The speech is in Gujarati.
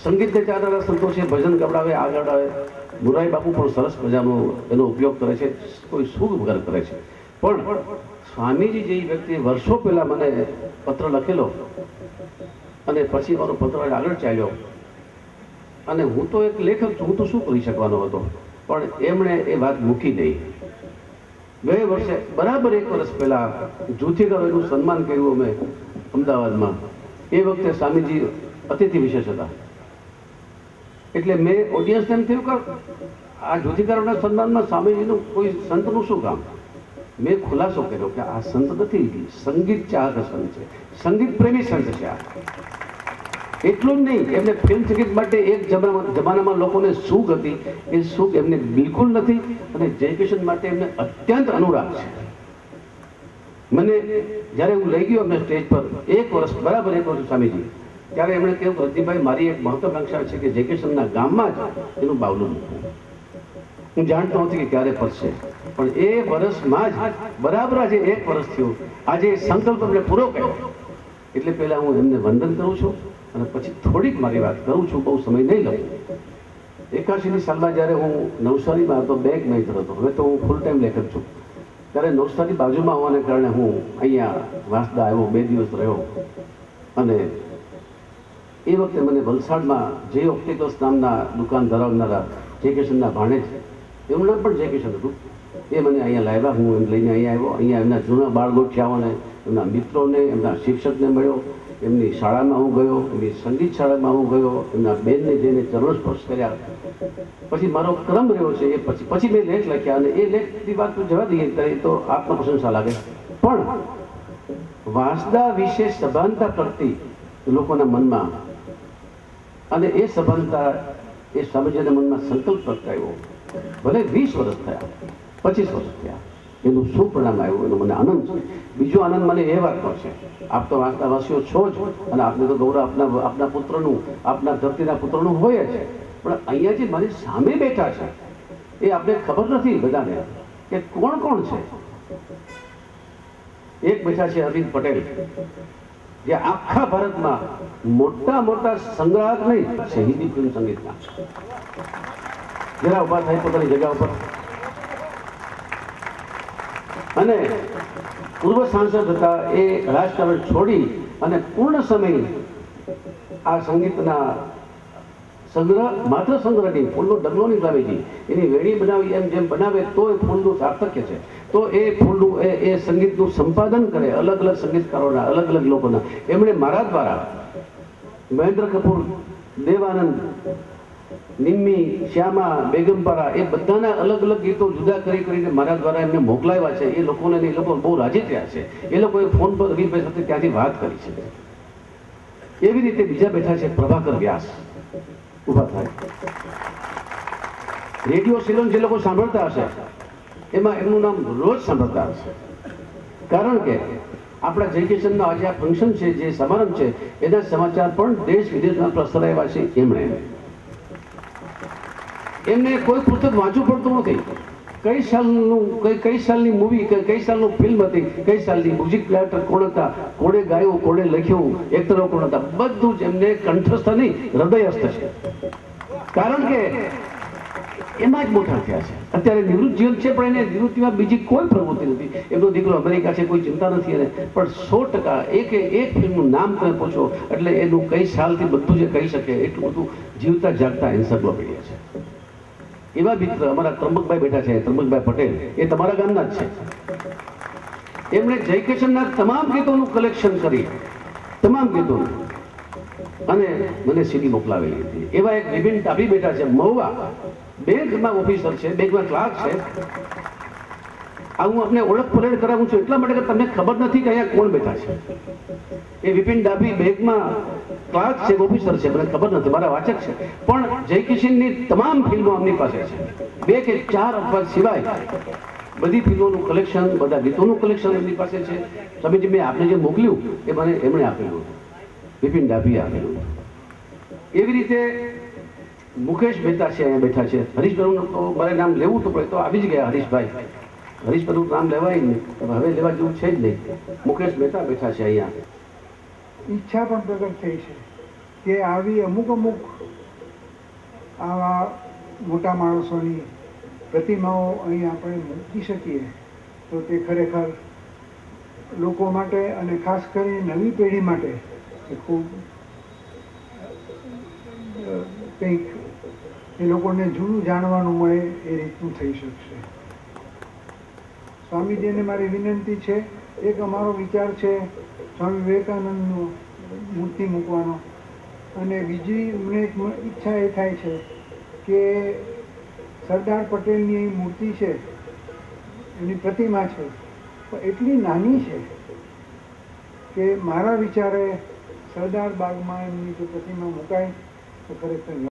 સંગીતને ચાલનારા સંતો છે, ભજન ગવડાવે, આગળ આવે. મોરારી બાપુ પણ સરસ મજાનો એનો ઉપયોગ કરે છે, કોઈ સુખ વગર કરે છે. પણ સ્વામીજી જેવી વ્યક્તિએ વર્ષો પહેલા મને પત્ર લખેલો અને પછી મારો પત્ર આગળ ચાલ્યો, અને હું તો એક લેખક છું, હું તો શું કરી શકવાનો હતો, પણ એમણે એ વાત મૂકી દઈ. ગયા વર્ષે બરાબર 1 વર્ષ પહેલા જૂથીકરોનું સન્માન કર્યું અમે અમદાવાદમાં. એ વખતે સ્વામીજી અતિથિ વિશેષ હતા. એટલે મેં ઓડિયન્સને એમ થયું કે આ જૂથીકરોના સન્માનમાં સ્વામીજીનું કોઈ સંતનું શું કામ. મેં ખુલાસો કર્યો કે આ સંત નથી, સંગીત ચાહક સંત છે, સંગીત પ્રેમી સંત છે. આ એટલું જ નહીં, એમને ફિલ્મ સંગીત માટે એક જમાનામાં લોકોને સુખ હતી, એ સુખ એમને બિલકુલ નથી, અને જયકિશન માટે એમને અત્યંત અનુરાગ છે. મને જ્યારે હું લઈ ગયો એમને સ્ટેજ પર 1 વર્ષ, બરાબર 1 વર્ષ સ્વામીજી, ત્યારે એમણે કહ્યું કે રજનીભાઈ, મારી એક મહત્વાકાંક્ષા છે કે જયકિશનના ગામમાં જ એનું બાવલું મૂકવું. હું જાણતો નથી કે ક્યારે પડશે, પણ એ વર્ષમાં જ બરાબર આજે 1 વર્ષ થયું. આજે સંકલ્પ એમને પૂરો કર્યો. એટલે પહેલા હું એમને વંદન કરું છું અને પછી થોડીક મારી વાત કરું છું, બહુ સમય નહીં લઉં. 81ની સાલમાં જ્યારે હું નવસારીમાં હતો, બેંક મેનેજર હતો, હવે તો હું ફૂલ ટાઈમ લેખક છું, ત્યારે નવસારી બાજુમાં હોવાને કારણે હું અહીંયા વાંસદા આવ્યો, 2 દિવસ રહ્યો. અને એ વખતે મને વલસાડમાં જે ઓપ્ટિકલ્સ નામના દુકાન ધરાવનારા જયકિશનના ભાણેજ, એનું નામ પણ જયકિશન હતું, એ મને અહીંયા લાવ્યા. હું એમ લઈને અહીંયા આવ્યો. અહીંયા એમના જૂના બાળગોઠિયાઓને, એમના મિત્રોને, એમના શિક્ષકને મળ્યો, એમની શાળામાં હું ગયો, એમની સંગીત શાળામાં હું ગયો, એમના બેનને જઈને ચરણ સ્પર્શ કર્યા. પછી મારો ક્રમ રહ્યો છે એ પછી મેં લેખ લખ્યા, અને એ લેખની વાત તો જવા દઈએ, ત્યારે તો આત્મપ્રશંસા લાગે. પણ વાંસદા વિશે સભાનતા કરતી લોકોના મનમાં, અને એ સભાનતા એ સ્વામીજીના મનમાં સંકલ્પ પ્રગટાયો. ભલે 20 વર્ષ થયા, 25 વર્ષ થયા, એનું શું પરિણામ આવ્યું એનો મને આનંદ છે. બીજો આનંદ મને એ વાતનો છે, આપ તો વાંસદાવાસીઓ છો જ, અને આપને તો ગૌરવ આપના પુત્રનું, આપના ધરતીના પુત્રનું હોય જ. પણ અહીંયા જે મારી સામે બેઠા છે એ આપણે ખબર નથી બધાને કે કોણ કોણ છે. એક બેઠા છે અરવિંદ પટેલ, જે આખા ભારતમાં મોટા સંગ્રાહક નહીં છે હિન્દી ફિલ્મ સંગીતના. જરા ઉભા થાય પોતાની જગ્યા ઉપર. અને પૂર્વ સાંસદ હતા, એ રાજકારણ છોડી અને પૂર્ણ સમય આ સંગીતના સંગ્રહ, માત્ર સંગ્રહ નહીં, ફૂલનો ડગલો નહીં, સ્વામીજી એની વેણી બનાવી એમ જેમ બનાવે તો એ ફૂલનું સાર્થક્ય છે. તો એ ફૂલનું એ સંગીતનું સંપાદન કરે, અલગ અલગ સંગીતકારોના, અલગ અલગ લોકોના. એમણે મારા દ્વારા મહેન્દ્ર કપૂર, દેવાનંદ, નિમ્મી, શ્યામા, બેગમપારા, એ બધાના અલગ અલગ ગીતો જુદા કરીને મારા દ્વારા એમને મોકલાવ્યા છે. એ લોકોને એ લોકો બહુ રાજી થયા છે. એ લોકોએ ફોન પર રવિભાઈ સાથે ત્યાંથી વાત કરી છે. એવી રીતે બીજા બેઠા છે પ્રભાકર વ્યાસ, ઉભા થાય. રેડિયો સિલોન જે લોકો સાંભળતા હશે એમાં એમનું નામ રોજ સાંભળતા હશે, કારણ કે આપણા જયકિશનનો આજે આ ફંક્શન છે, જે સમારંભ છે, એના સમાચાર પણ દેશ વિદેશમાં પ્રસરાવ્યા છે. એમને કોઈ પુસ્તક વાંચવું પડતું નથી. કઈ સાલની મૂવી, કઈ સાલનું ફિલ્મ હતી, કઈ સાલની મ્યુઝિક ડાયરેક્ટર કોણ હતા, કોણે ગાયું, કોણે લખ્યું, એક્ટરો કોણ હતા, બધું જ એમને કંઠસ્થ નહીં, હૃદયસ્થ છે. કારણ કે એમાં જ મોટા થયા છે. અત્યારે નિવૃત્ત જીવન છે, પણ એને નિવૃત્તિમાં બીજી કોઈ પ્રવૃત્તિ નથી. એમનો દીકરો અમેરિકા છે, કોઈ ચિંતા નથી એને. પણ 100% એક ફિલ્મનું નામ તમે પૂછો એટલે એનું કઈ સાલથી બધું જે કહી શકે એટલું બધું જીવતા જાગતા એન્સાઇક્લોપીડિયા છે. એવા મિત્ર અમારા ત્રંબકભાઈ બેઠા છે, ત્રંબકભાઈ પટેલ, એ તમારા ગામના જ છે. એમણે જયકિશનના તમામ ગીતોનું કલેક્શન કરી, તમામ ગીતોનું, અને મને સીડી મોકલાવેલી હતી. એવા એક વિપિન ડાભી બેઠા છે, મહુવા, બેંકમાં ઓફિસર છે, બેંકમાં ક્લાર્ક છે. આ હું આપને ઓળખ પરેડ કરાવું છું એટલા માટે કે તમને ખબર નથી કે અહીંયા કોણ બેઠા છે. એ વિપિન ડાભી બેંકમાં ક્લાર્ક છે, ઓફિસર છે, મને ખબર નથી, મારા વાચક છે. પણ જયકિશનની તમામ ફિલ્મો આમની પાસે છે. 2 કે 4 અપવાદ સિવાય બધી ફિલ્મોનું કલેક્શન, બધા ગીતોનું કલેક્શન એમની પાસે છે. સ્વામીજી, મેં આપને જે મોકલ્યું એ મને એમણે આપેલું, વિપિન ડાભીએ આપેલું. એવી રીતે મુકેશ મહેતા છે, અહીંયા બેઠા છે. હરીશભાઈનું તો મારે નામ લેવું તો પડે, તો આવી જ ગયા હરીશભાઈ. હરીશભાઈનું નામ લેવાય નહીં, હવે લેવા જેવું છે જ નહીં. મુકેશ મહેતા બેઠા છે અહીંયા. ઈચ્છા પણ પ્રગટ થઈ છે કે આવી અમુક આવા મોટા માણસોની પ્રતિમાઓ અહીં આપણે મૂકી શકીએ તો તે ખરેખર લોકો માટે અને ખાસ કરીને નવી પેઢી માટે એ ખૂબ કંઈક એ લોકોને જૂનું જાણવાનું મળે એ રીતનું થઈ શકશે. સ્વામીજીને મારી વિનંતી છે, એક અમારો વિચાર છે સ્વામી વિવેકાનંદનો મૂર્તિ મૂકવાનો, અને બીજી મને એક ઈચ્છા એ થાય છે કે સરદાર પટેલની મૂર્તિ છે, એની પ્રતિમા છે, પણ એટલી નાની છે કે મારા વિચારે સરદાર બાગમાં એમની જો પ્રતિમા મુકાય તો ખરેખર